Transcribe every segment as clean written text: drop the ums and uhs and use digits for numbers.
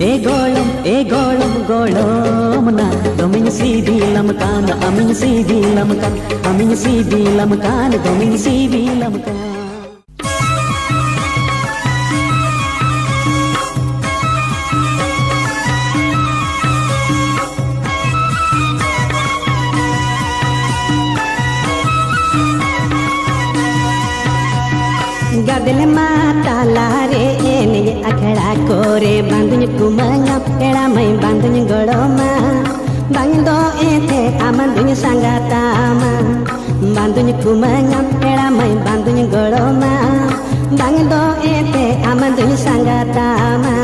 e golom na domin si bilam kan amin si bilam kan amin si bilam kan domin si bilam kan गदल माता लारे एने अखड़ा कोरे बांधुन कुमंगा एड़ा मई बांधुन गड़ोमा बांधो एथे आमंधुन संगातामा बांधुन कुमंगा एड़ा मई बांधुन गड़ोमा बांधो एथे आमंधुन संगातामा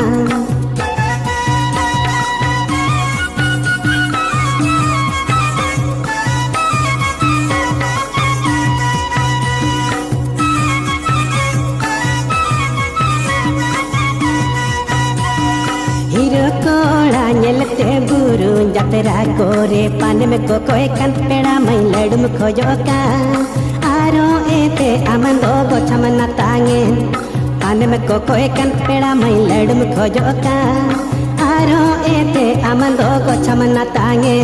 ñelete buru jatera kore pan me ko koy kan peda mai ladum khojoka aro ete amando go chamana tange pan me ko koy kan peda mai ladum khojoka aro ete amando go chamana tange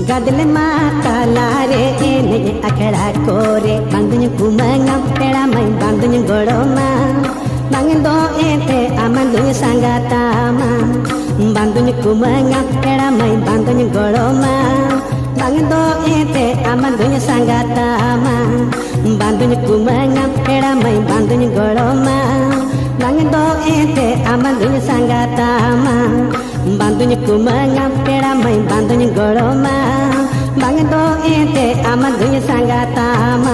गदल माता लारे एने अखड़ा कोरे बांधुन कुमंगा पेड़ा मई बांधुन गड़ोमा बांधो एते आमंधुन संगातामा बांधुन कुमंगा पेड़ा मई बांधुन गड़ोमा बांधो एते आमंधुन संगातामा बांधुन कुमंगा पेड़ा मई बांधुन गड़ोमा बांधो एते आमंधुन संगातामा बांधुन कुमंगा पेड़ा मई बांधुन गड़ोमा बांधो एते आमंधुन संगातामा